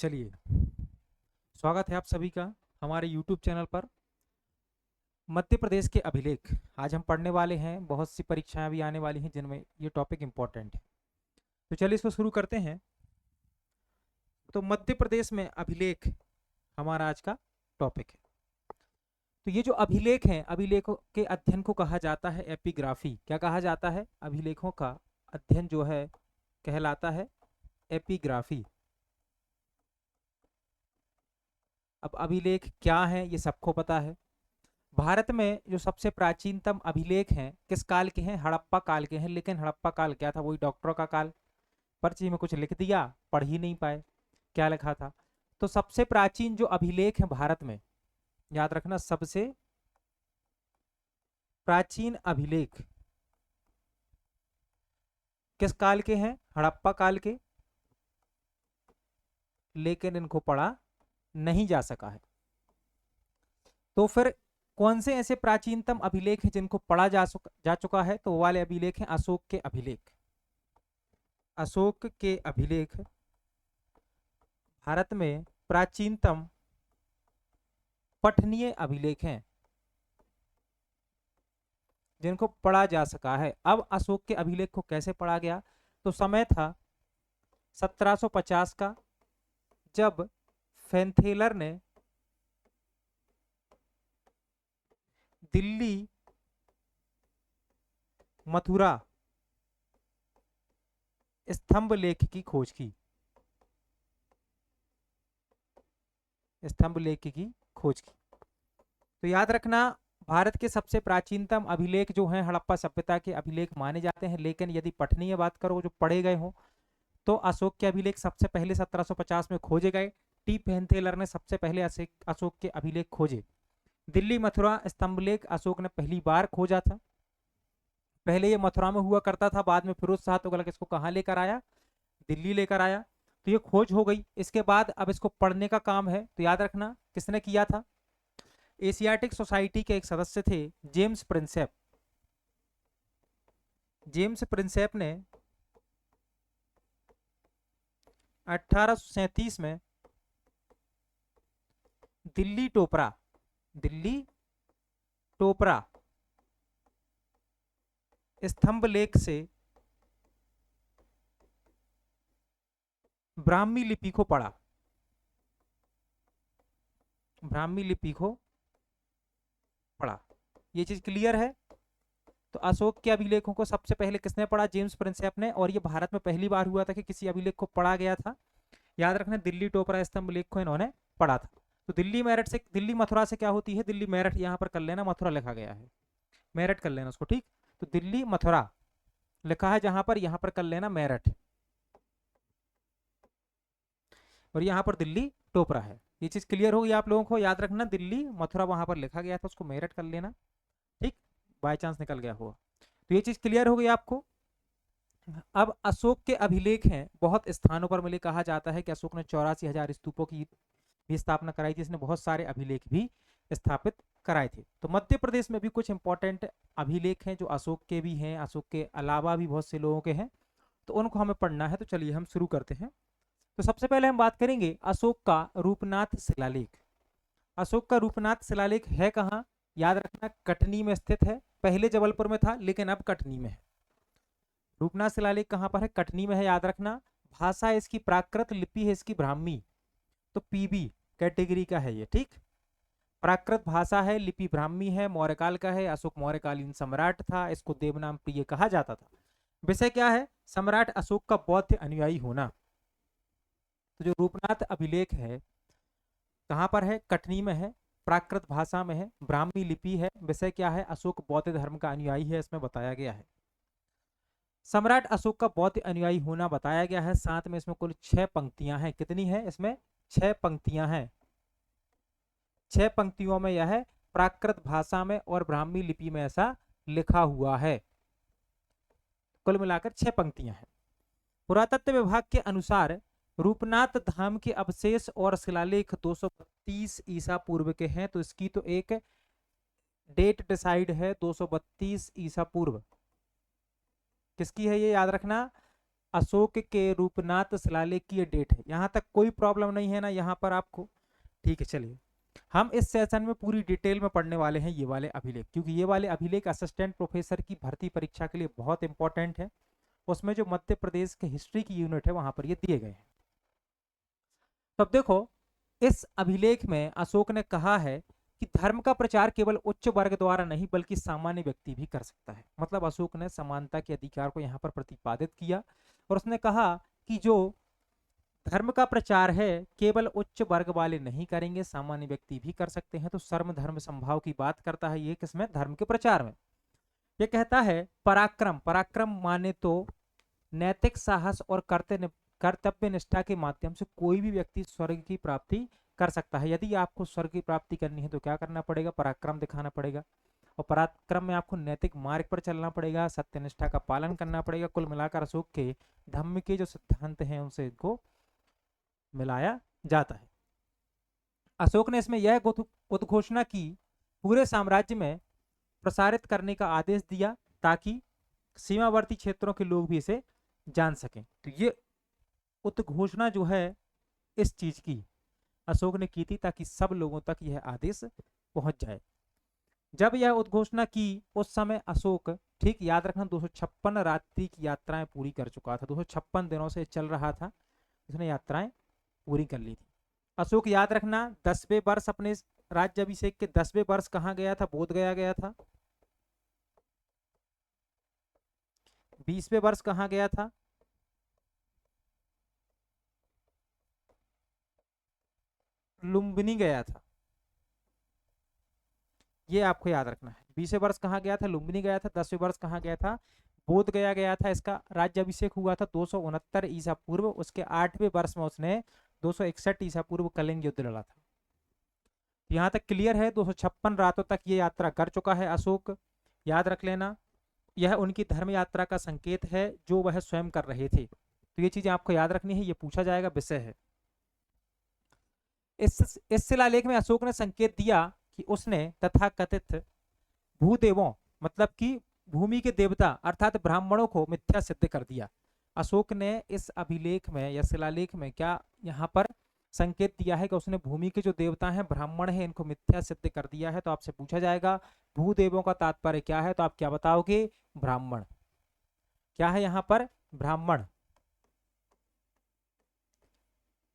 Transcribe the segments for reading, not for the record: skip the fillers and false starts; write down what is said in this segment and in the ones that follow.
चलिए, स्वागत है आप सभी का हमारे YouTube चैनल पर। मध्य प्रदेश के अभिलेख आज हम पढ़ने वाले हैं। बहुत सी परीक्षाएं भी आने वाली हैं जिनमें ये टॉपिक इम्पोर्टेंट है। तो चलिए इसको शुरू करते हैं। तो मध्य प्रदेश में अभिलेख हमारा आज का टॉपिक है। तो ये जो अभिलेख हैं, अभिलेखों के अध्ययन को कहा जाता है एपिग्राफी। क्या कहा जाता है? अभिलेखों का अध्ययन जो है कहलाता है एपिग्राफी। अब अभिलेख क्या है ये सबको पता है। भारत में जो सबसे प्राचीनतम अभिलेख हैं किस काल के हैं? हड़प्पा काल के हैं। लेकिन हड़प्पा काल क्या था? वही डॉक्टरों का काल। पर्ची में कुछ लिख दिया, पढ़ ही नहीं पाए क्या लिखा था। तो सबसे प्राचीन जो अभिलेख है भारत में, याद रखना, सबसे प्राचीन अभिलेख किस काल के हैं? हड़प्पा काल के। लेकिन इनको पढ़ा नहीं जा सका है। तो फिर कौन से ऐसे प्राचीनतम अभिलेख हैं जिनको पढ़ा जा चुका है? तो वो वाले अभिलेख हैं अशोक के अभिलेख। अशोक के अभिलेख भारत में प्राचीनतम पठनीय अभिलेख हैं जिनको पढ़ा जा सका है। अब अशोक के अभिलेख को कैसे पढ़ा गया? तो समय था 1750 का, जब फेंथेलर ने दिल्ली, मथुरा स्तंभ लेख की खोज की। स्तंभ लेख की खोज की। तो याद रखना, भारत के सबसे प्राचीनतम अभिलेख जो हैं हड़प्पा सभ्यता के अभिलेख माने जाते हैं। लेकिन यदि पठनीय बात करो, जो पढ़े गए हो, तो अशोक के अभिलेख सबसे पहले 1750 में खोजे गए। टी पेंथेलर ने सबसे पहले अशोक के अभिलेख खोजे। दिल्ली मथुरा स्तंभलेख अशोक ने पहली बार खोजा था। पहले ये मथुरा में हुआ करता था, बाद में फिरोज शाह तुगलक इसको कहाँ लेकर आया? दिल्ली लेकर आया। तो ये खोज हो गई। इसके बाद अब इसको पढ़ने का काम है। तो याद रखना किसने किया था? एशियाटिक सोसाइटी के एक सदस्य थे जेम्स प्रिंसेप। जेम्स प्रिंसेप ने 1837 में दिल्ली टोपरा स्तंभ लेख से ब्राह्मी लिपि को पढ़ा। ब्राह्मी लिपि को पढ़ा। ये चीज क्लियर है? तो अशोक के अभिलेखों को सबसे पहले किसने पढ़ा? जेम्स प्रिंसेप ने। और ये भारत में पहली बार हुआ था कि किसी अभिलेख को पढ़ा गया था। याद रखना, दिल्ली टोपरा स्तंभ लेख को इन्होंने पढ़ा था। तो दिल्ली मेरठ से, दिल्ली मथुरा से क्या होती है? दिल्ली मेरठ यहां पर कर लेना, मथुरा लिखा गया है, मेरठ कर लेना उसको, ठीक। तो दिल्ली मथुरा लिखा है जहां पर, यहां पर कर लेना मेरठ, और यहां पर दिल्ली टोपरा है। ये चीज क्लियर होगी आप लोगों को? याद रखना, दिल्ली मथुरा वहां पर लिखा गया था, उसको मेरठ कर लेना, ठीक। बाय चांस निकल गया हुआ। तो ये चीज क्लियर हो गई आपको। अब अशोक के अभिलेख हैं, बहुत स्थानों पर मिले। कहा जाता है कि अशोक ने 84,000 स्तूपों की भी स्थापना कराई थी। इसने बहुत सारे अभिलेख भी स्थापित कराए थे। तो मध्य प्रदेश में भी कुछ इंपॉर्टेंट अभिलेख हैं जो अशोक के भी हैं, अशोक के अलावा भी बहुत से लोगों के हैं, तो उनको हमें पढ़ना है। तो चलिए हम शुरू करते हैं। तो सबसे पहले हम बात करेंगे अशोक का रूपनाथ शिलालेख। अशोक का रूपनाथ शिलालेख है कहाँ? याद रखना, कटनी में स्थित है। पहले जबलपुर में था लेकिन अब कटनी में है। रूपनाथ शिलालेख कहाँ पर है? कटनी में है, याद रखना। भाषा इसकी प्राकृत, लिपि है इसकी ब्राह्मी। तो पीबी कैटेगरी का है ये, ठीक। प्राकृत भाषा है, लिपि ब्राह्मी है, मौर्यकाल का है। अशोक मौर्यकालीन सम्राट था, इसको देवनाम प्रिय कहा जाता था। विषय क्या है? सम्राट अशोक का बौद्ध अनुयायी होना। तो जो रूपनाथ अभिलेख है कहाँ पर है? कटनी में है, प्राकृत भाषा में है, ब्राह्मी लिपि है। विषय क्या है? अशोक बौद्ध धर्म का अनुयायी है, इसमें बताया गया है। सम्राट अशोक का बौद्ध अनुयायी होना बताया गया है। साथ में इसमें कुल 6 पंक्तियां हैं। कितनी है इसमें? 6 पंक्तियां हैं। 6 पंक्तियों में यह प्राकृत भाषा में और ब्राह्मी लिपि में ऐसा लिखा हुआ है। कुल मिलाकर 6 पंक्तियां हैं। पुरातत्व विभाग के अनुसार रूपनाथ धाम के अवशेष और शिलालेख 232 ईसा पूर्व के हैं। तो इसकी तो एक डेट डिसाइड है, 232 ईसा पूर्व। किसकी है ये? याद रखना, अशोक के रूपनाथ शिलालेख की ये डेट है। यहाँ तक कोई प्रॉब्लम नहीं है ना यहाँ पर आपको? ठीक है, चलिए हम इस सेशन में पूरी डिटेल में पढ़ने वाले हैं ये वाले अभिलेख, क्योंकि ये वाले अभिलेख असिस्टेंट प्रोफेसर की भर्ती परीक्षा के लिए बहुत इंपॉर्टेंट है। उसमें जो मध्य प्रदेश के हिस्ट्री की यूनिट है वहां पर ये दिए गए हैं। तो अब देखो, इस अभिलेख में अशोक ने कहा है कि धर्म का प्रचार केवल उच्च वर्ग द्वारा नहीं बल्कि सामान्य व्यक्ति भी कर सकता है। मतलब अशोक ने समानता के अधिकार को यहाँ पर प्रतिपादित किया और उसने कहा कि जो धर्म का प्रचार है केवल उच्च वर्ग वाले नहीं करेंगे, सामान्य व्यक्ति भी कर सकते हैं। तो सर्व धर्म संभाव की बात करता है ये किसमें? धर्म के प्रचार में। ये कहता है पराक्रम, पराक्रम माने तो नैतिक साहस और कर्तव्य निष्ठा के माध्यम से कोई भी व्यक्ति स्वर्ग की प्राप्ति कर सकता है। यदि आपको स्वर्ग की प्राप्ति करनी है तो क्या करना पड़ेगा? पराक्रम दिखाना पड़ेगा। और पराक्रम में आपको नैतिक मार्ग पर चलना पड़ेगा, सत्यनिष्ठा का पालन करना पड़ेगा। कुल मिलाकर अशोक के धम्म के जो सिद्धांत हैं उनसे इनको मिलाया जाता है। अशोक ने इसमें यह उद्घोषणा की, पूरे साम्राज्य में प्रसारित करने का आदेश दिया ताकि सीमावर्ती क्षेत्रों के लोग भी इसे जान सकें। तो ये उद्घोषणा जो है इस चीज की अशोक ने की थी ताकि सब लोगों तक यह आदेश पहुंच जाए। जब यह उद्घोषणा की उस समय अशोक, ठीक याद रखना, 256 रात्रि की यात्राएं पूरी कर चुका था। 256 दिनों से चल रहा था, उसने यात्राएं पूरी कर ली थी। अशोक याद रखना 10वें वर्ष अपने राज्याभिषेक के 10वें वर्ष कहाँ गया था? बोध गया गया था। 20वें वर्ष कहाँ गया था? लुम्बिनी गया था। ये आपको याद रखना है। 20वें वर्ष कहाँ गया था? लुम्बिनी गया था। 10वें वर्ष कहाँ गया था? बोध गया गया था। इसका राज्याभिषेक हुआ था 269 ईसा पूर्व। उसके 8वें वर्ष में उसने 261 ईसा पूर्व कलिंग युद्ध लड़ा था। यहाँ तक क्लियर है? 256 रातों तक ये यात्रा कर चुका है अशोक, याद रख लेना। यह उनकी धर्म यात्रा का संकेत है जो वह स्वयं कर रहे थे। तो ये चीजें आपको याद रखनी है, ये पूछा जाएगा, विषय है। इस शिलालेख में अशोक ने संकेत दिया कि उसने तथाकथित भूदेवों, मतलब कि भूमि के देवता अर्थात ब्राह्मणों को मिथ्या सिद्ध कर दिया। अशोक ने इस अभिलेख में या शिलालेख में क्या यहाँ पर संकेत दिया है कि उसने भूमि के जो देवता हैं, ब्राह्मण हैं, इनको मिथ्या सिद्ध कर दिया है। तो आपसे पूछा जाएगा भूदेवों का तात्पर्य क्या है? तो आप क्या बताओगे? ब्राह्मण। क्या है यहाँ पर? ब्राह्मण।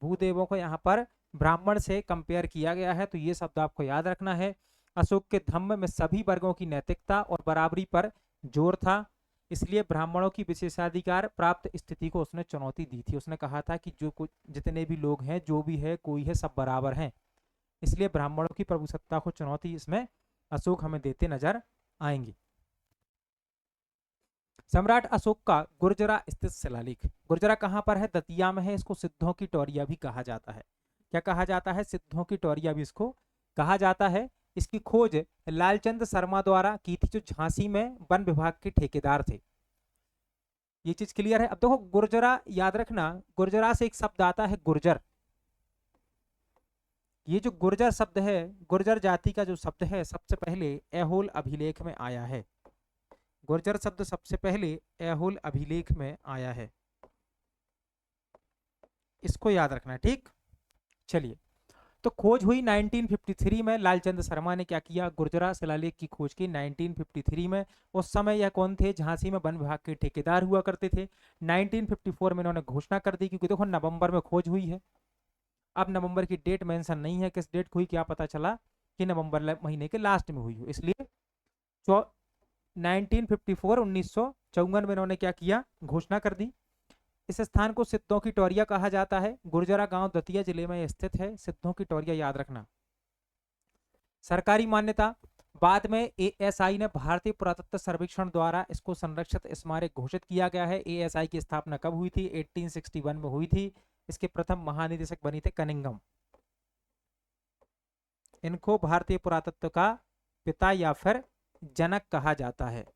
भूदेवों को यहाँ पर ब्राह्मण से कंपेयर किया गया है। तो ये शब्द आपको याद रखना है। अशोक के धम्म में सभी वर्गों की नैतिकता और बराबरी पर जोर था, इसलिए ब्राह्मणों की विशेषाधिकार प्राप्त स्थिति को उसने चुनौती दी थी। उसने कहा था कि जो कुछ जितने भी लोग हैं, जो भी है, कोई है, सब बराबर हैं। इसलिए ब्राह्मणों की प्रभुसत्ता को चुनौती इसमें अशोक हमें देते नजर आएंगे। सम्राट अशोक का गुर्जरा स्थित शिलालेख। गुर्जरा कहाँ पर है? दतिया में है। इसको सिद्धों की टोरिया भी कहा जाता है। क्या कहा जाता है? सिद्धों की टोरिया भी इसको कहा जाता है। इसकी खोज लालचंद शर्मा द्वारा की थी, जो झांसी में वन विभाग के ठेकेदार थे। ये चीज क्लियर है? अब देखो, गुर्जरा याद रखना, गुर्जरा से एक शब्द आता है गुर्जर। ये जो गुर्जर शब्द है, गुर्जर जाति का जो शब्द है, सबसे पहले ऐहोल अभिलेख में आया है। गुर्जर शब्द सबसे पहले ऐहोल अभिलेख में आया है, इसको याद रखना, ठीक। चलिए, तो खोज हुई 1953 में। लालचंद शर्मा ने क्या किया? गुर्जरा शिलालेख की खोज की 1953 में। उस समय यह कौन थे? झांसी में वन विभाग के ठेकेदार हुआ करते थे। 1954 में इन्होंने घोषणा कर दी, क्योंकि देखो नवंबर में खोज हुई है। अब नवंबर की डेट मेंशन नहीं है, किस डेट को हुई, क्या पता चला कि नवंबर महीने के लास्ट में हुई हो, इसलिए 1954 में इन्होंने क्या किया? घोषणा कर दी। इस स्थान को सिद्धों की टोरिया कहा जाता है। गुर्जरा गांव दतिया जिले में स्थित है। सिद्धों की टोरिया याद रखना। सरकारी मान्यता, बाद में एएसआई ने भारतीय पुरातत्व सर्वेक्षण द्वारा इसको संरक्षित स्मारक घोषित किया गया है। एएसआई की स्थापना कब हुई थी? 1861 में हुई थी। इसके प्रथम महानिदेशक बनी थे कनिंगम। इनको भारतीय पुरातत्व का पिता या फिर जनक कहा जाता है।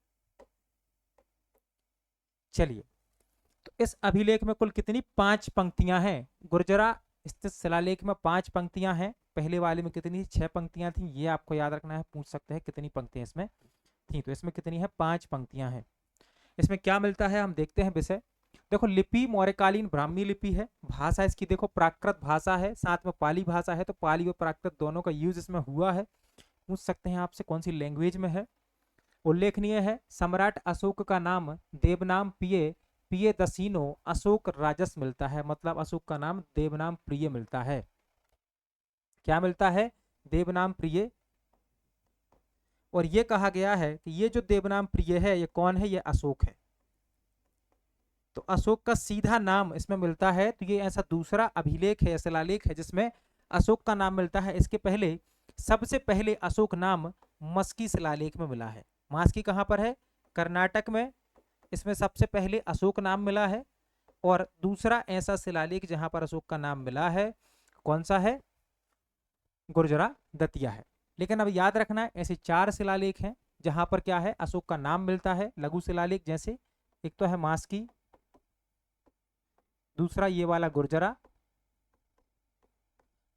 चलिए, तो इस अभिलेख में कुल कितनी? 5 पंक्तियां हैं। गुर्जरा स्थित शिलालेख में 5 पंक्तियां हैं। पहले वाले में कितनी? 6 पंक्तियां थी। ये आपको याद रखना है, पूछ सकते हैं कितनी पंक्तियां इसमें थी। तो इसमें कितनी है? 5 पंक्तियां हैं। इसमें क्या मिलता है हम देखते हैं विषय। देखो लिपि मौर्यकालीन ब्राह्मी लिपि है। भाषा इसकी देखो प्राकृत भाषा है, साथ में पाली भाषा है, तो पाली और प्राकृत दोनों का यूज इसमें हुआ है। पूछ सकते हैं आपसे कौन सी लैंग्वेज में है। उल्लेखनीय है सम्राट अशोक का नाम देवनाम प्रिय प्रिय दसीनो अशोक राजस मिलता है, मतलब अशोक का नाम देवनाम प्रिय मिलता है। क्या मिलता है? देवनाम प्रिय। और ये कहा गया है कि ये जो देवनाम प्रिय है ये कौन है? ये अशोक है। तो अशोक का सीधा नाम इसमें मिलता है, तो ये ऐसा दूसरा अभिलेख है, शिलालेख है जिसमें अशोक का नाम मिलता है। इसके पहले सबसे पहले अशोक नाम मस्की शिलालेख में मिला है। मस्की कहाँ पर है? कर्नाटक में। इसमें सबसे पहले अशोक नाम मिला है। और दूसरा ऐसा शिलालेख जहां पर अशोक का नाम मिला है कौन सा है? गुर्जरा दतिया है। लेकिन अब याद रखना ऐसे 4 शिलालेख हैं जहां पर क्या है? अशोक का नाम मिलता है, लघु शिलालेख जैसे। एक तो है मास्की, दूसरा ये वाला गुर्जरा,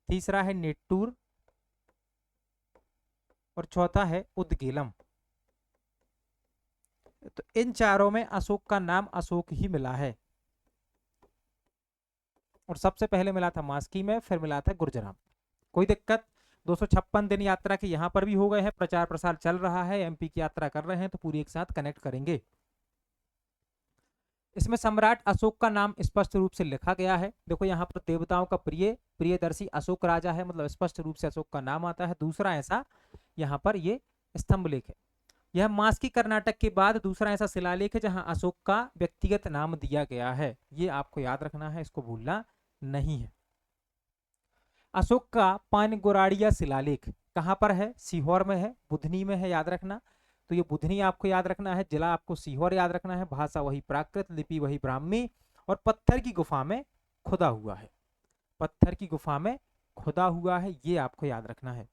तीसरा है नेट्टूर, और चौथा है उदगीलम। तो इन चारों में अशोक का नाम अशोक ही मिला है। और सबसे पहले मिला था मास्की में, फिर मिला था गुर्जरा। कोई दिक्कत? 256 दिन यात्रा के यहाँ पर भी हो गए हैं, प्रचार प्रसार चल रहा है, एमपी की यात्रा कर रहे हैं, तो पूरी एक साथ कनेक्ट करेंगे। इसमें सम्राट अशोक का नाम स्पष्ट रूप से लिखा गया है। देखो यहाँ पर देवताओं का प्रिय प्रियदर्शी अशोक राजा है, मतलब स्पष्ट रूप से अशोक का नाम आता है। दूसरा ऐसा यहाँ पर ये स्तंभ लेख है। यह मास्की कर्नाटक के बाद दूसरा ऐसा शिलालेख है जहां अशोक का व्यक्तिगत नाम दिया गया है। ये आपको याद रखना है, इसको भूलना नहीं है। अशोक का पानगुराड़िया शिलालेख कहां पर है? सीहोर में है, बुधनी में है, याद रखना। तो ये बुधनी आपको याद रखना है, जिला आपको सीहोर याद रखना है, भाषा वही प्राकृत, लिपि वही ब्राह्मी, और पत्थर की गुफा में खुदा हुआ है। पत्थर की गुफा में खुदा हुआ है, ये आपको याद रखना है।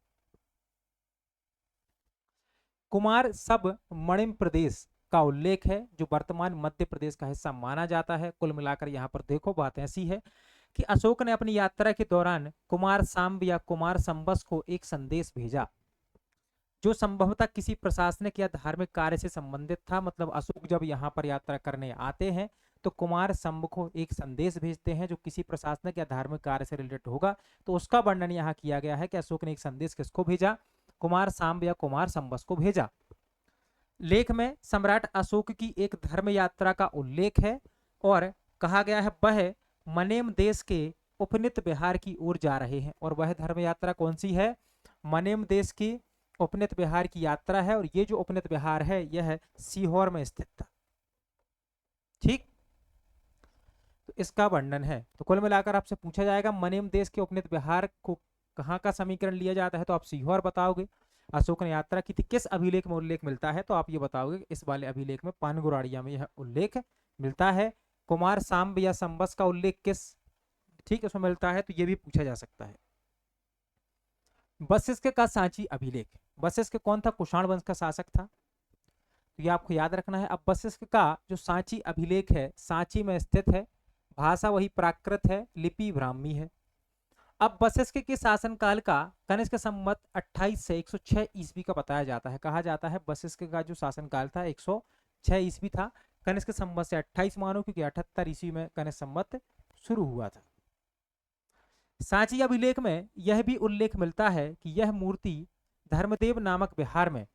कुमार सब मणिम प्रदेश का उल्लेख है जो वर्तमान मध्य प्रदेश का हिस्सा माना जाता है। कुल मिलाकर यहाँ पर देखो बात ऐसी है कि अशोक ने अपनी यात्रा के दौरान कुमार सांब या कुमार संबस को एक संदेश भेजा जो संभवतः किसी प्रशासनिक या धार्मिक कार्य से संबंधित था। मतलब अशोक जब यहाँ पर यात्रा करने आते हैं तो कुमार संब को एक संदेश भेजते हैं जो किसी प्रशासनिक या धार्मिक कार्य से रिलेटेड होगा। तो उसका वर्णन यहाँ किया गया है कि अशोक ने एक संदेश किसको भेजा? कुमार सांब या कुमार संबस को भेजा। लेख में सम्राट अशोक की एक धर्म यात्रा का उल्लेख है और कहा गया है वह मनेम देश के उपनित बिहार की ओर जा रहे हैं। और वह धर्म यात्रा कौन सी है? मनेम देश की उपनित बिहार की यात्रा है। और ये जो उपनित बिहार है यह सीहोर में स्थित था। ठीक, तो इसका वर्णन है। तो कुल मिलाकर आपसे पूछा जाएगा मनेम देश के उपनित बिहार को कहाँ का समीकरण लिया जाता है, तो आप सीहोर बताओगे। अशोक ने यात्रा की थी, किस अभिलेख में उल्लेख मिलता है? तो आप ये बताओगे इस वाले अभिलेख में पानगुराड़िया में यह उल्लेख मिलता है। कुमार सांब या संबस का उल्लेख किस ठीक उसमें मिलता है? तो ये भी पूछा जा सकता है। वशिष्ठ का सांची अभिलेख, वशिष्ठ कौन था? कुषाण वंश का शासक था, तो ये आपको याद रखना है। अब वशिष्ठ का जो सांची अभिलेख है सांची में स्थित है, भाषा वही प्राकृत है, लिपि ब्राह्मी है। अब वशिष्ठ के शासनकाल का कनिष्क संवत 28 से 106 ईस्वी का बताया जाता है। कहा जाता है वशिष्ठ का जो शासनकाल था 106 ईस्वी था, कनिष्क संवत से 28 मानो क्योंकि 78 ईस्वी में कनिष्क संवत शुरू हुआ था। सांची अभिलेख में यह भी उल्लेख मिलता है कि यह मूर्ति धर्मदेव नामक बिहार में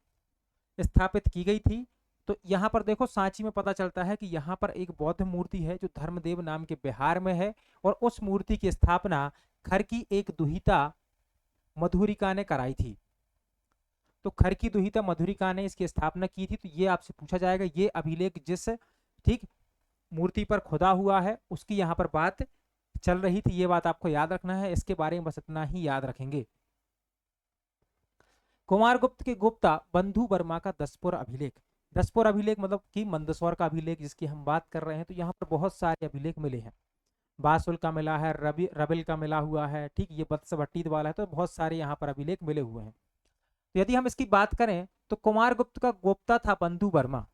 स्थापित की गई थी। तो यहाँ पर देखो सांची में पता चलता है कि यहाँ पर एक बौद्ध मूर्ति है जो धर्मदेव नाम के बिहार में है, और उस मूर्ति की स्थापना खर की एक दुहिता मधुरिका ने कराई थी। तो खर की दुहिता मधुरिका ने इसकी स्थापना की थी। तो ये आपसे पूछा जाएगा ये अभिलेख जिस ठीक मूर्ति पर खुदा हुआ है उसकी यहाँ पर बात चल रही थी, ये बात आपको याद रखना है। इसके बारे में बस इतना ही याद रखेंगे। कुमारगुप्त के गुप्ता बंधु वर्मा का दसपुर अभिलेख, दसपुर अभिलेख मतलब कि मंदसौर का अभिलेख जिसकी हम बात कर रहे हैं। तो यहाँ पर बहुत सारे अभिलेख मिले हैं, बासुल का मिला है, रबिल का मिला हुआ है, ठीक, ये वत्स भट्टिद वाला है। तो बहुत सारे यहाँ पर अभिलेख मिले हुए हैं। तो यदि हम इसकी बात करें तो कुमारगुप्त का गुप्ता था बंधु वर्मा।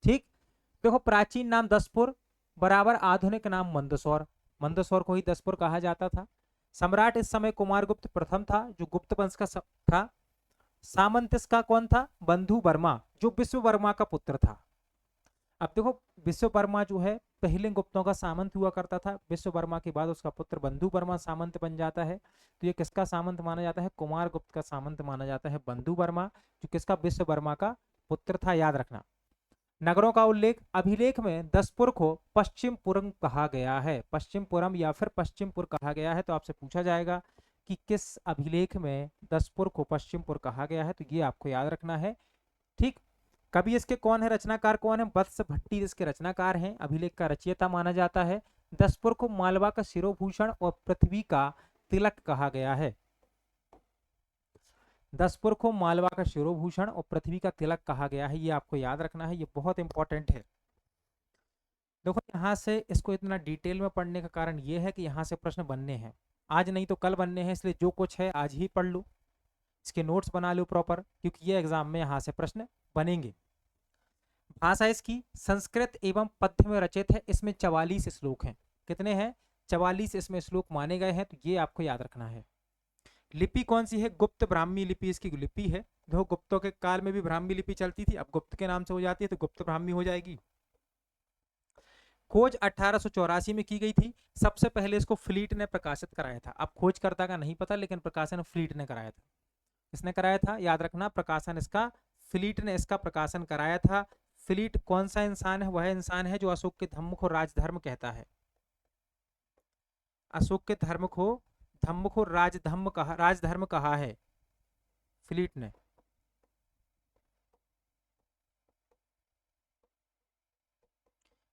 ठीक, देखो प्राचीन नाम दसपुर बराबर आधुनिक नाम मंदसौर, मंदसौर को ही दसपुर कहा जाता था। सम्राट इस समय कुमारगुप्त प्रथम था जो गुप्त वंश का था। सामंत इसका कौन था? बंधु वर्मा जो विश्व वर्मा का पुत्र था। अब देखो विश्व वर्मा जो है पहले गुप्तों का सामंत हुआ करता था। विश्ववर्मा के बाद उसका पुत्र बंधुवर्मा सामंत बन जाता है। तो ये किसका सामंत माना जाता है? कुमार गुप्त का सामंत माना जाता है बंधुवर्मा, जो किसका? विश्ववर्मा का पुत्र था, याद रखना। नगरों का उल्लेख, अभिलेख में दसपुर को पश्चिमपुरम कहा गया है, पश्चिमपुरम या फिर पश्चिमपुर कहा गया है। तो आपसे पूछा जाएगा कि किस अभिलेख में दसपुर को पश्चिमपुर कहा गया है, तो ये आपको याद रखना है। ठीक। कवि इसके कौन है, रचनाकार कौन है? वत्स भट्टी इसके रचनाकार हैं, अभिलेख का रचयिता माना जाता है। दसपुर को मालवा का शिरोभूषण और पृथ्वी का तिलक कहा गया है। दसपुर को मालवा का शिरोभूषण और पृथ्वी का तिलक कहा गया है, ये आपको याद रखना है, ये बहुत इंपॉर्टेंट है। देखो यहाँ से इसको इतना डिटेल में पढ़ने का कारण ये है कि यहाँ से प्रश्न बनने हैं, आज नहीं तो कल बनने हैं, इसलिए जो कुछ है आज ही पढ़ लो, इसके नोट्स बना लो प्रॉपर, क्योंकि ये एग्जाम में यहाँ से प्रश्न बनेंगे। भाषा इसकी संस्कृत एवं पद्य में रचित है, इसमें 44 श्लोक हैं। कितने हैं? 44 इसमें श्लोक माने गए हैं, तो ये आपको याद रखना है। लिपि कौन सी है? गुप्त ब्राह्मी लिपि इसकी लिपि है। देखो गुप्तों के काल में भी ब्राह्मी लिपि चलती थी, अब गुप्त के नाम से हो जाती है तो गुप्त ब्राह्मी हो जाएगी। खोज 1884 में की गई थी, सबसे पहले इसको फ्लीट ने प्रकाशित कराया था। अब खोजकर्ता का नहीं पता, लेकिन प्रकाशन फ्लीट ने कराया था। किसने कराया था? याद रखना, प्रकाशन इसका फ्लीट ने इसका प्रकाशन कराया था। फ्लीट कौन सा इंसान है? वह इंसान है जो अशोक के धम्म को राजधर्म कहता है। अशोक के धर्म को धम्म को राजधर्म कहा है फ्लीट ने।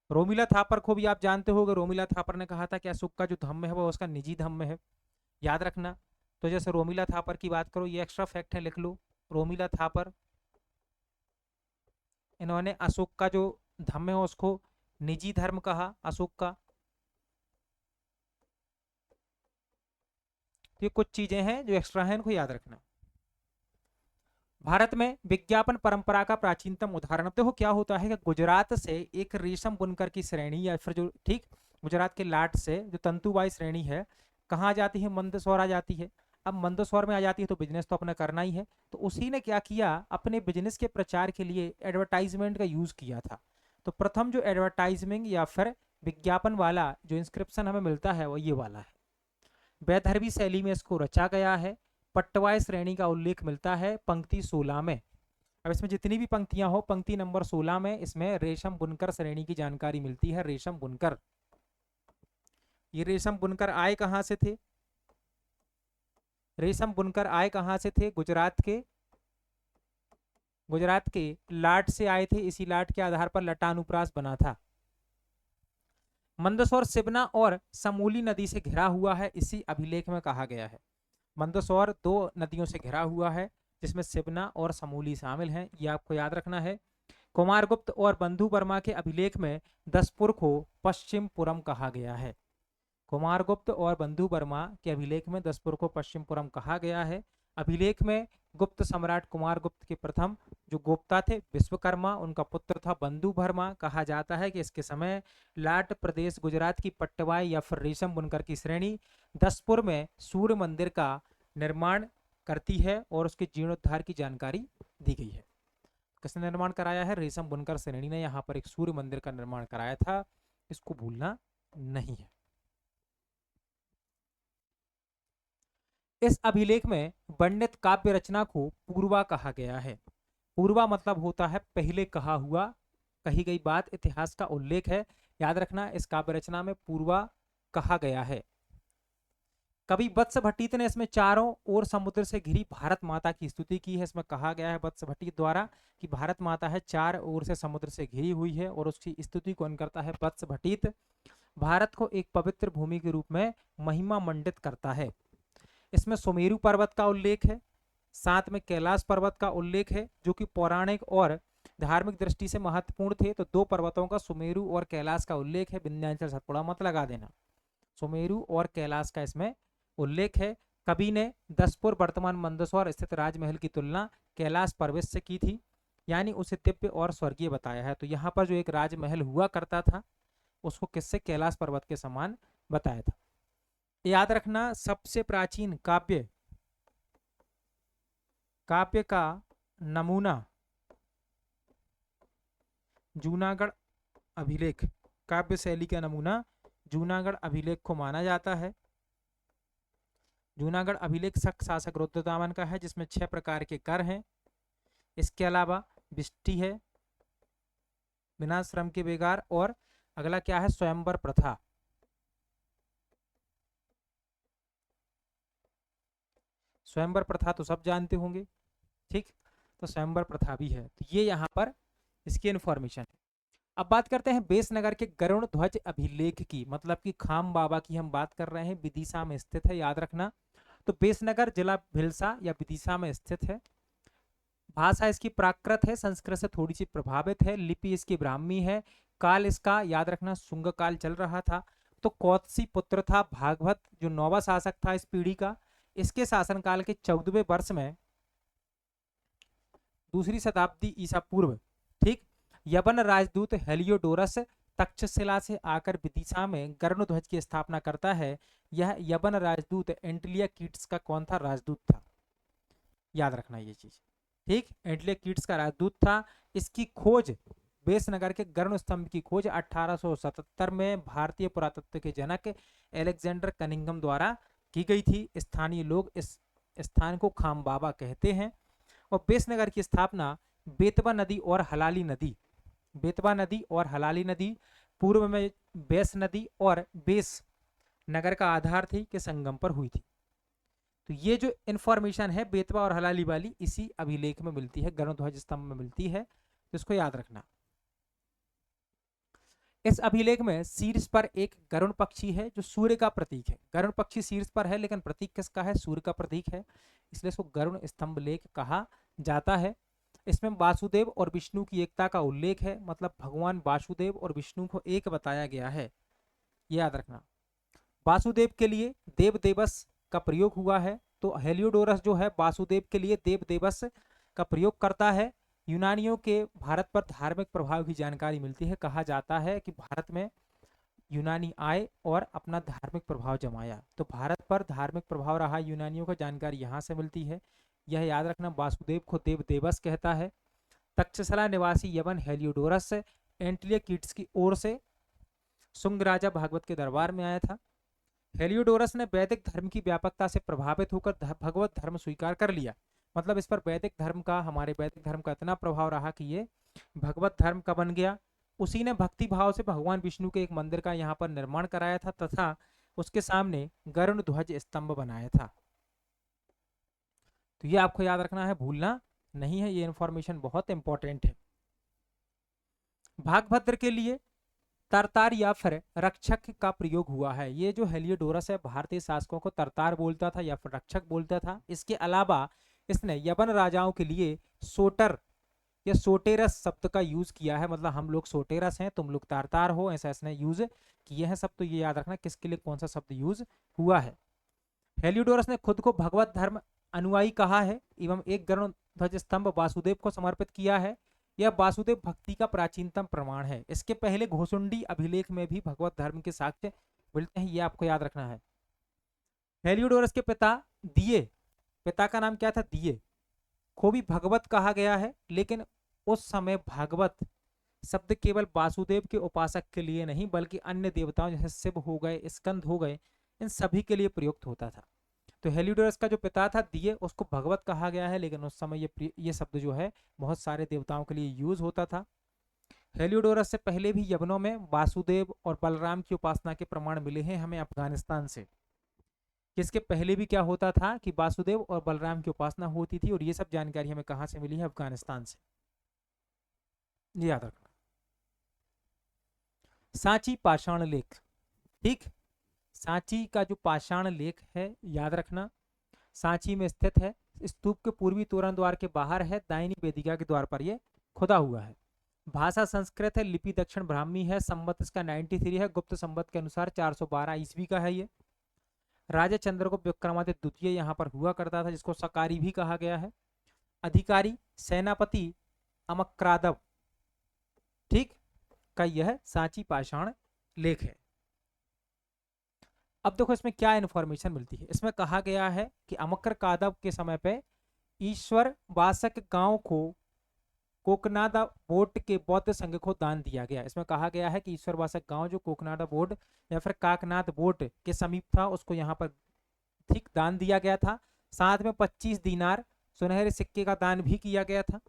रोमिला थापर को भी आप जानते होगे, रोमिला थापर ने कहा था कि अशोक का जो धम्म है वो उसका निजी धम्म है, याद रखना। तो जैसे रोमिला थापर की बात करो, ये एक्स्ट्रा फैक्ट है, लिख लो। रोमिला थापर, इन्होंने अशोक का जो धम्म है उसको निजी धर्म कहा अशोक का। तो ये कुछ चीजें हैं जो एक्स्ट्रा है, इनको याद रखना। भारत में विज्ञापन परंपरा का प्राचीनतम उदाहरण देखो क्या होता है कि गुजरात से एक रेशम बुनकर की श्रेणी, या फिर जो ठीक गुजरात के लाट से जो तंतुबाई श्रेणी है, कहाँ जाती है? मंदसौर आ जाती है। अब मंदसौर में आ जाती है तो बिजनेस तो अपना करना ही है, तो उसी ने क्या किया, अपने बिजनेस के प्रचार के लिए एडवर्टाइजमेंट का यूज किया था। तो प्रथम जो एडवर्टाइजमेंट या फिर विज्ञापन वाला जो इंस्क्रिप्शन हमें मिलता है वो ये वाला है। वैदर्भी शैली में इसको रचा गया है। पट्टवाय श्रेणी का उल्लेख मिलता है पंक्ति 16 में। अब इसमें जितनी भी पंक्तियां हो, पंक्ति नंबर 16 में इसमें रेशम बुनकर श्रेणी की जानकारी मिलती है। रेशम बुनकर, ये रेशम बुनकर आए कहां से थे? रेशम बुनकर आए कहां से थे? गुजरात के लाट से आए थे। इसी लाट के आधार पर लटानुप्रास बना था। मंदसौर सिबना और समूली नदी से घिरा हुआ है, इसी अभिलेख में कहा गया है। मंदसौर 2 नदियों से घिरा हुआ है, जिसमें सिबना और समूली शामिल हैं, ये आपको याद रखना है। कुमारगुप्त और बंधुवर्मा के अभिलेख में दसपुर को पश्चिमपुरम कहा गया है। कुमारगुप्त और बंधुवर्मा के अभिलेख में दसपुर को पश्चिमपुरम कहा गया है। अभिलेख में गुप्त सम्राट कुमारगुप्त के प्रथम जो गुप्ता थे विश्वकर्मा, उनका पुत्र था बंधुवर्मा। कहा जाता है कि इसके समय लाट प्रदेश गुजरात की पट्टवाई या फिर रेशम बुनकर की श्रेणी दसपुर में सूर्य मंदिर का निर्माण करती है और उसके जीर्णोद्धार की जानकारी दी गई है। किसने निर्माण कराया है? रेशम बुनकर श्रेणी ने यहाँ पर एक सूर्य मंदिर का निर्माण कराया था, इसको भूलना नहीं है। इस अभिलेख में वर्णित काव्य रचना को पूर्वा कहा गया है। पूर्वा मतलब होता है पहले कहा हुआ, कही गई बात, इतिहास का उल्लेख है। याद रखना, इस काव्य रचना में पूर्वा कहा गया है। कवि वत्स भट्टित ने इसमें चारों ओर समुद्र से घिरी भारत माता की स्तुति की है। इसमें कहा गया है वत्स भट्टित द्वारा कि भारत माता है चार ओर से समुद्र से घिरी हुई है, और उसकी स्तुति कौन करता है? वत्स भट्टित। भारत को एक पवित्र भूमि के रूप में महिमा मंडित करता है। इसमें सुमेरु पर्वत का उल्लेख है, साथ में कैलाश पर्वत का उल्लेख है, जो कि पौराणिक और धार्मिक दृष्टि से महत्वपूर्ण थे। तो 2 पर्वतों का, सुमेरु और कैलाश का उल्लेख है। विंध्याचल सतपुड़ा मत लगा देना, सुमेरु और कैलाश का इसमें उल्लेख है। कवि ने दसपुर वर्तमान मंदसौर स्थित राजमहल की तुलना कैलाश पर्वत से की थी, यानी उसे दिव्य और स्वर्गीय बताया है। तो यहाँ पर जो एक राजमहल हुआ करता था उसको किससे? कैलाश पर्वत के समान बताया था। याद रखना, सबसे प्राचीन काव्य का नमूना जूनागढ़ अभिलेख काव्य शैली का नमूना जूनागढ़ अभिलेख को माना जाता है। जूनागढ़ अभिलेख शक शासक रुद्रतामन का है, जिसमें 6 प्रकार के कर हैं। इसके अलावा बिष्टी है, बिना श्रम के बेगार, और अगला क्या है, स्वयंवर प्रथा। स्वयंवर प्रथा तो सब जानते होंगे, ठीक, तो स्वयंवर प्रथा भी है। तो ये यहाँ पर इसकी इंफॉर्मेशन है। अब बात करते हैं बेसनगर के गरुड़ ध्वज अभिलेख की, मतलब कि खाम बाबा की हम बात कर रहे हैं, विदिशा में स्थित है, याद रखना। तो बेसनगर जिला भिलसा या विदिशा में स्थित है। भाषा इसकी प्राकृत है, संस्कृत से थोड़ी सी प्रभावित है। लिपि इसकी ब्राह्मी है। काल इसका याद रखना शुंग काल चल रहा था। तो कौत्सी पुत्र था भागवत, जो 9वां शासक था इस पीढ़ी का। इसके शासनकाल के 14वें वर्ष में, 2री शताब्दी ईसा पूर्व, ठीक, यवन राजदूत हेलियोडोरस तक्षशिला से आकर विदिशा में गरुड़ ध्वज की स्थापना करता है। यह यवन राजदूत एंटिलिया कीट्स का कौन था, राजदूत था, याद रखना ये चीज, ठीक, एंटिलिया कीट्स का राजदूत था। इसकी खोज, बेसनगर के गरुड़ स्तंभ की खोज 1877 में भारतीय पुरातत्व के जनक एलेक्जेंडर कनिंघम द्वारा की गई थी। स्थानीय लोग इस स्थान को खाम बाबा कहते हैं। और बेसनगर की स्थापना बेतवा नदी और हलाली नदी, बेतवा नदी और हलाली नदी, पूर्व में बेस नदी और बेस नगर का आधार थी के संगम पर हुई थी। तो ये जो इंफॉर्मेशन है बेतवा और हलाली वाली, इसी अभिलेख में मिलती है, गरुड़ ध्वज स्तंभ में मिलती है, तो इसको याद रखना। इस अभिलेख में शीर्ष पर एक गरुड़ पक्षी है जो सूर्य का प्रतीक है। गरुड़ पक्षी शीर्ष पर है, लेकिन प्रतीक किसका है, सूर्य का प्रतीक है, इसलिए इसको गरुड़ स्तंभ लेख कहा जाता है। इसमें वासुदेव और विष्णु की एकता का उल्लेख है, मतलब भगवान वासुदेव और विष्णु को एक बताया गया है, याद रखना। वासुदेव के लिए देव देवस का प्रयोग हुआ है, तो हेलियोडोरस जो है वासुदेव के लिए देव देवस का प्रयोग करता है। यूनानियों के भारत पर धार्मिक प्रभाव की जानकारी मिलती है। कहा जाता है कि भारत में यूनानी आए और अपना धार्मिक प्रभाव जमाया, तो भारत पर धार्मिक प्रभाव रहा यूनानियों का, जानकारी यहाँ से मिलती है, यह याद रखना। वासुदेव को देव देवस कहता है। तक्षशिला निवासी यवन हेलियोडोरस एंटिलिया कीट्स की ओर से शुंग राजा भागवत के दरबार में आया था। हेलियोडोरस ने वैदिक धर्म की व्यापकता से प्रभावित होकर भगवत धर्म स्वीकार कर लिया, मतलब इस पर वैदिक धर्म का, हमारे वैदिक धर्म का इतना प्रभाव रहा कि ये भगवत धर्म का बन गया। उसी ने भक्ति भाव से भगवान विष्णु के एक मंदिर का यहाँ पर निर्माण कराया था तथा उसके सामने गरुड़ ध्वज स्तंभ बनाया था। तो ये आपको याद रखना है, भूलना नहीं है, ये इंफॉर्मेशन बहुत इंपॉर्टेंट है। भागभद्र के लिए तरतार या फिर रक्षक का प्रयोग हुआ है। ये जो हेलियोडोरस है भारतीय शासकों को तरतार बोलता था या फिर रक्षक बोलता था। इसके अलावा इसने यवन राजाओं के लिए सोटर या सोटेरस शब्द का यूज किया है, मतलब हम लोग सोटेरस हैं, तुम लोग तारतार हो, ऐसा इसने यूज किए हैं सब। तो ये याद रखना किसके लिए कौन सा शब्द यूज हुआ है। हेलियोडोरस ने खुद को भगवत धर्म अनुयायी कहा है एवं एक गरुड़ ध्वज स्तंभ वासुदेव को समर्पित किया है। यह वासुदेव भक्ति का प्राचीनतम प्रमाण है। इसके पहले घोसुंडी अभिलेख में भी भगवत धर्म के साक्ष्य मिलते हैं, ये आपको याद रखना है। हेलियोडोरस के पिता दिए, पिता का नाम क्या था, दिए, को भी भगवत कहा गया है, लेकिन उस समय भागवत शब्द केवल वासुदेव के उपासक के लिए नहीं बल्कि अन्य देवताओं जैसे शिव हो गए, स्कंद हो गए, इन सभी के लिए प्रयुक्त होता था। तो हेलियोडोरस का जो पिता था दिए, उसको भगवत कहा गया है, लेकिन उस समय ये शब्द जो है बहुत सारे देवताओं के लिए यूज होता था। हेलियोडोरस से पहले भी यवनों में वासुदेव और बलराम की उपासना के प्रमाण मिले हैं हमें अफगानिस्तान से। किसके पहले भी क्या होता था कि वासुदेव और बलराम की उपासना होती थी, और ये सब जानकारी हमें कहां से मिली है, अफगानिस्तान से, याद रखना। सांची पाषाण लेख, ठीक, सांची का जो पाषाण लेख है याद रखना, सांची में स्थित है। स्तूप के पूर्वी तोरण द्वार के बाहर है, दाहिनी वेदिका के द्वार पर यह खुदा हुआ है। भाषा संस्कृत है, लिपि दक्षिण ब्राह्मी है, संवत इसका 93 है, गुप्त संवत के अनुसार 412 ईस्वी का है ये। राजा चंद्रगुप्त विक्रमादित्य द्वितीय यहाँ पर हुआ करता था, जिसको सकारी भी कहा गया है। अधिकारी सेनापति अमक्रादव, ठीक, का यह सांची पाषाण लेख है। अब देखो इसमें क्या इंफॉर्मेशन मिलती है। इसमें कहा गया है कि अमकर कादव के समय पे ईश्वर वासक गांव को कोकनादा बोर्ड के बौद्ध संघ को दान दिया गया। इसमें कहा गया है कि ईश्वरवासक गांव जो कोकनाडा बोर्ड या फिर काकनाथ बोर्ड के समीप था उसको यहाँ पर ठीक दान दिया गया था। साथ में 25 दीनार सुनहरे सिक्के का दान भी किया गया था।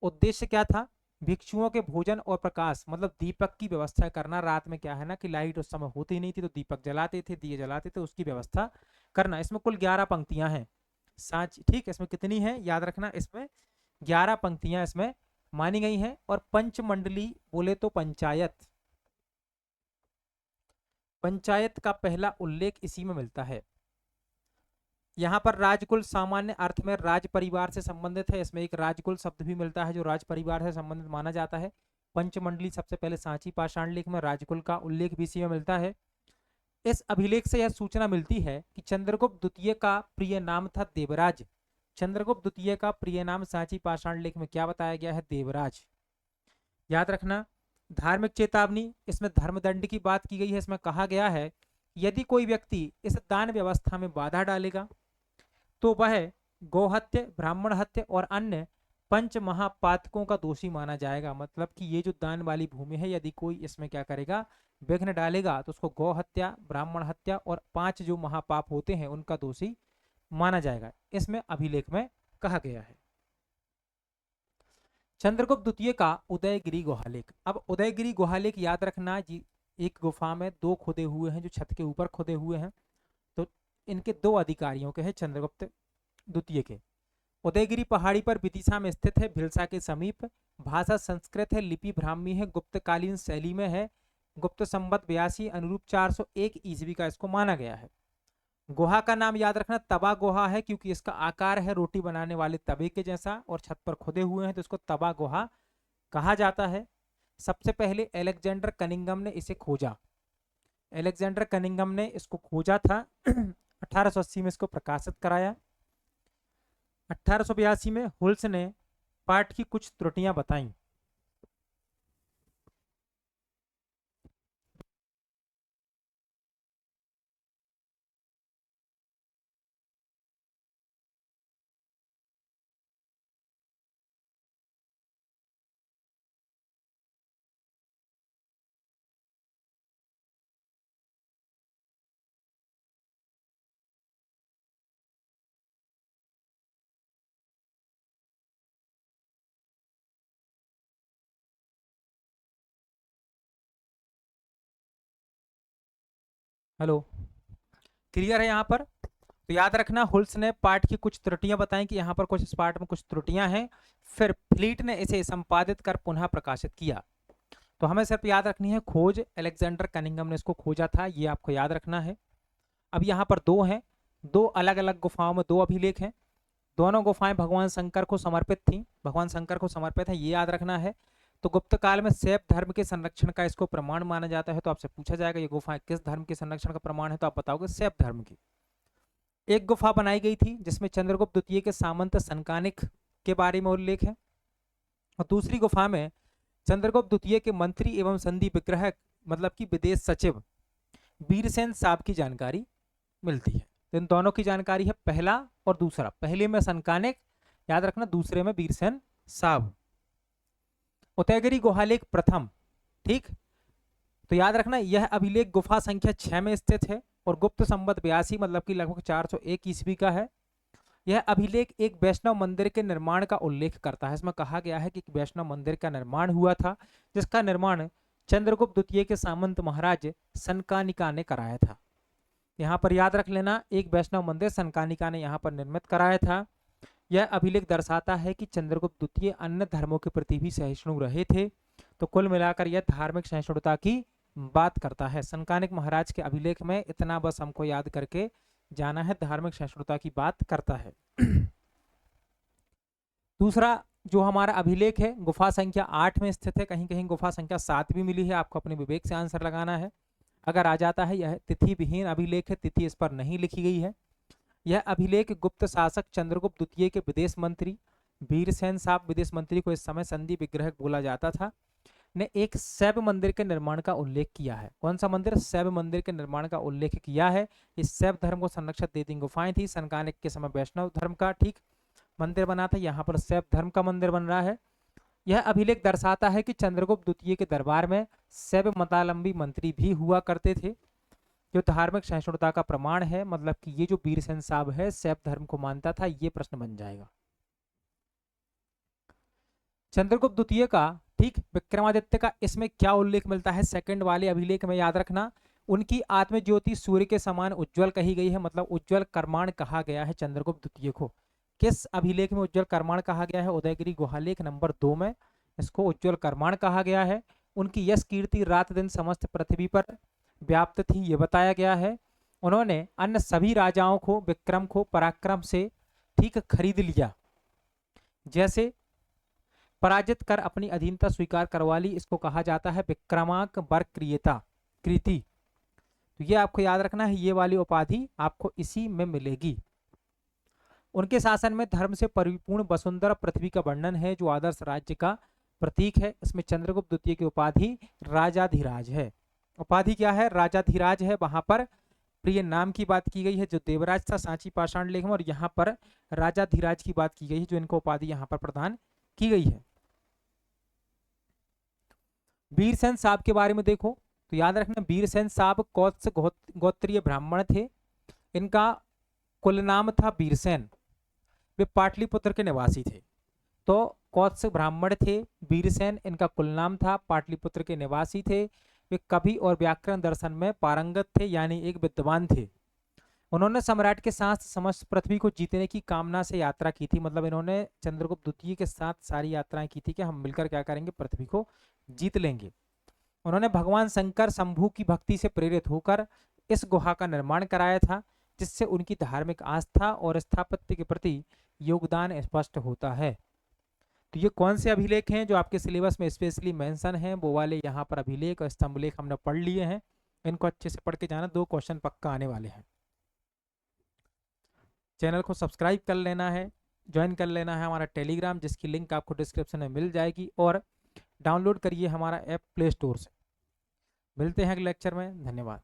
उद्देश्य क्या था? भिक्षुओं के भोजन और प्रकाश मतलब दीपक की व्यवस्था करना। रात में क्या है ना कि लाइट उस समय होती नहीं थी तो दीपक जलाते थे, दिए जलाते थे, उसकी व्यवस्था करना। इसमें कुल 11 पंक्तियां हैं साच, ठीक। इसमें कितनी है याद रखना, इसमें 11 पंक्तियां इसमें मानी गई हैं। और पंचमंडली बोले तो पंचायत, पंचायत का पहला उल्लेख इसी में मिलता है। यहाँ पर राजकुल सामान्य अर्थ में राज परिवार से संबंधित है। इसमें एक राजकुल शब्द भी मिलता है जो राज परिवार से संबंधित माना जाता है। पंचमंडली सबसे पहले सांची पाषाण लेख में राजकुल का उल्लेख भी इसी में मिलता है। इस अभिलेख से यह सूचना मिलती है कि चंद्रगुप्त द्वितीय का प्रिय नाम था देवराज। चंद्रगुप्त द्वितीय का प्रिय नाम सांची पाषाण लेख में क्या बताया गया है? देवराज। याद रखना। धार्मिक चेतावनी, इसमें धर्मदंड की बात की गई है। इसमें कहा गया है यदि कोई व्यक्ति इस दान व्यवस्था में बाधा डालेगा तो वह गोहत्या, ब्राह्मण हत्या और अन्य पंच महापातकों का दोषी माना जाएगा। मतलब कि ये जो दान वाली भूमि है यदि कोई इसमें क्या करेगा, विघ्न डालेगा तो उसको गौ हत्या, ब्राह्मण हत्या और 5 जो महापाप होते हैं उनका दोषी माना जाएगा। इसमें अभिलेख में कहा गया है। चंद्रगुप्त द्वितीय का उदयगिरी गुहालेख। अब उदयगिरी गुहालेख याद रखना जी, एक गुफा में 2 खुदे हुए हैं जो छत के ऊपर खुदे हुए हैं। तो इनके 2 अधिकारियों के हैं चंद्रगुप्त द्वितीय के। उदयगिरी पहाड़ी पर विदिशा में स्थित है, भिलसा के समीप। भाषा संस्कृत है, लिपि ब्राह्मी है, गुप्तकालीन शैली में है। गुप्त संवत 82 अनुरूप 401 ईस्वी का इसको माना गया है। गुहा का नाम याद रखना तवा गुहा है क्योंकि इसका आकार है रोटी बनाने वाले तवे के जैसा और छत पर खुदे हुए हैं तो इसको तवा गुहा कहा जाता है। सबसे पहले अलेक्जेंडर कनिंगम ने इसे खोजा। अलेक्जेंडर कनिंगम ने इसको खोजा था 1880 में इसको प्रकाशित कराया। 1882 में हुल्स ने पाठ की कुछ त्रुटियां बताई। हेलो, क्लियर है यहाँ पर? तो याद रखना हुल्स ने पाठ की कुछ त्रुटियां बताई कि यहाँ पर कुछ इस पाठ में कुछ त्रुटियां हैं। फिर फ्लीट ने इसे संपादित कर पुनः प्रकाशित किया। तो हमें सिर्फ याद रखनी है खोज, अलेक्जेंडर कनिंगम ने इसको खोजा था, ये आपको याद रखना है। अब यहाँ पर 2 हैं, 2 अलग अलग गुफाओं में 2 अभिलेख हैं। दोनों गुफाएं भगवान शंकर को समर्पित थी, भगवान शंकर को समर्पित है, ये याद रखना है। तो गुप्त काल में शैव धर्म के संरक्षण का इसको प्रमाण माना जाता है। तो आपसे पूछा जाएगा ये गुफाएं किस धर्म के संरक्षण का प्रमाण है, तो आप बताओगे शैव धर्म की। एक गुफा बनाई गई थी जिसमें चंद्रगुप्त द्वितीय के सामंत सनकानिक के बारे में उल्लेख है और दूसरी गुफा में चंद्रगुप्त द्वितीय के मंत्री एवं संधि विग्रह मतलब कि विदेश सचिव वीरसेन साहब की जानकारी मिलती है। तो इन दोनों की जानकारी है पहला और दूसरा, पहले में सनकानिक याद रखना, दूसरे में वीरसेन साहब। उदयगिरी गुहालेख प्रथम, ठीक। तो याद रखना यह अभिलेख गुफा संख्या 6 में स्थित है और गुप्त संवत 82 मतलब कि लगभग 401 ईस्वी का है। यह अभिलेख एक वैष्णव मंदिर के निर्माण का उल्लेख करता है। इसमें कहा गया है कि वैष्णव मंदिर का निर्माण हुआ था जिसका निर्माण चंद्रगुप्त द्वितीय के सामंत महाराज सनकानिका ने कराया था। यहाँ पर याद रख लेना एक वैष्णव मंदिर सनकानिका ने यहाँ पर निर्मित कराया था। यह अभिलेख दर्शाता है कि चंद्रगुप्त द्वितीय अन्य धर्मों के प्रति भी सहिष्णु रहे थे। तो कुल मिलाकर यह धार्मिक सहिष्णुता की बात करता है। सनकानिक महाराज के अभिलेख में इतना बस हमको याद करके जाना है, धार्मिक सहिष्णुता की बात करता है। दूसरा जो हमारा अभिलेख है गुफा संख्या 8 में स्थित है, कहीं कहीं गुफा संख्या 7 भी मिली है, आपको अपने विवेक से आंसर लगाना है। अगर आ जाता है यह तिथि विहीन अभिलेख है, तिथि इस पर नहीं लिखी गई है। यह अभिलेख गुप्त शासक चंद्रगुप्त द्वितीय के विदेश मंत्री वीरसेन साहब, विदेश मंत्री को इस समय संधि विग्रह बोला जाता था, ने एक शैव मंदिर के निर्माण का उल्लेख किया है। कौन सा मंदिर? शैव मंदिर के निर्माण का उल्लेख किया है। इस शैव धर्म को संरक्षित देती गुफाएं थी। सनकानिक के समय वैष्णव धर्म का ठीक मंदिर बना था, यहाँ पर शैव धर्म का मंदिर बन रहा है। यह अभिलेख दर्शाता है कि चंद्रगुप्त द्वितीय के दरबार में शैव मतावलंबी मंत्री भी हुआ करते थे, जो धार्मिक सहिष्णुता का प्रमाण है। मतलब कि ये जो वीरसेन साहब है शैव धर्म को मानता था, ये प्रश्न बन जाएगा। चंद्रगुप्त द्वितीय का, ठीक, विक्रमादित्य का इसमें क्या उल्लेख मिलता है? सेकंड वाले अभिलेख में याद रखना, उनकी आत्मज्योति सूर्य के समान उज्जवल कही गई है, मतलब उज्जवल कर्माण कहा गया है चंद्रगुप्त द्वितीय को। किस अभिलेख में उज्जवल कर्माण कहा गया है? उदयगिरी गुहालेख नंबर 2 में इसको उज्जवल कर्माण कहा गया है। उनकी यश कीर्ति रात दिन समस्त पृथ्वी पर व्याप्त थी, ये बताया गया है। उन्होंने अन्य सभी राजाओं को विक्रम को पराक्रम से, ठीक, खरीद लिया, जैसे पराजित कर अपनी अधीनता स्वीकार करवा ली, इसको कहा जाता है विक्रमांक वर क्रियता कृति। तो ये आपको याद रखना है, ये वाली उपाधि आपको इसी में मिलेगी। उनके शासन में धर्म से परिपूर्ण वसुंधरा पृथ्वी का वर्णन है, जो आदर्श राज्य का प्रतीक है। इसमें चंद्रगुप्त द्वितीय की उपाधि राजाधिराज है। उपाधि क्या है? राजाधिराज है। वहां पर प्रिय नाम की बात की गई है, जो देवराज था सांची पाषाण लेख में, और यहाँ पर राजाधिराज की बात की गई है, जो इनको उपाधि यहाँ पर प्रदान की गई है। वीरसेन साहब के बारे में देखो तो याद रखना, वीरसेन साहब कौत्स गोत्रीय ब्राह्मण थे। इनका कुल नाम था वीरसेन। वे पाटलिपुत्र के निवासी थे। तो कौत्स ब्राह्मण थे, वीरसेन इनका कुल नाम था, पाटलिपुत्र के निवासी थे। वे कवि और व्याकरण दर्शन में पारंगत थे, यानी एक विद्वान थे। उन्होंने सम्राट के साथ समस्त पृथ्वी को जीतने की कामना से यात्रा की थी। मतलब इन्होंने चंद्रगुप्त द्वितीय के साथ सारी यात्राएं की थी कि हम मिलकर क्या करेंगे, पृथ्वी को जीत लेंगे। उन्होंने भगवान शंकर शंभु की भक्ति से प्रेरित होकर इस गुहा का निर्माण कराया था, जिससे उनकी धार्मिक आस्था और स्थापत्य के प्रति योगदान स्पष्ट होता है। तो ये कौन से अभिलेख हैं जो आपके सिलेबस में स्पेशली मेंशन हैं? वो वाले यहाँ पर अभिलेख और स्तंभलेख हमने पढ़ लिए हैं। इनको अच्छे से पढ़ के जाना, 2 क्वेश्चन पक्का आने वाले हैं। चैनल को सब्सक्राइब कर लेना है, ज्वाइन कर लेना है हमारा टेलीग्राम, जिसकी लिंक आपको डिस्क्रिप्शन में मिल जाएगी, और डाउनलोड करिए हमारा ऐप प्ले स्टोर से। मिलते हैं अगले लेक्चर में। धन्यवाद।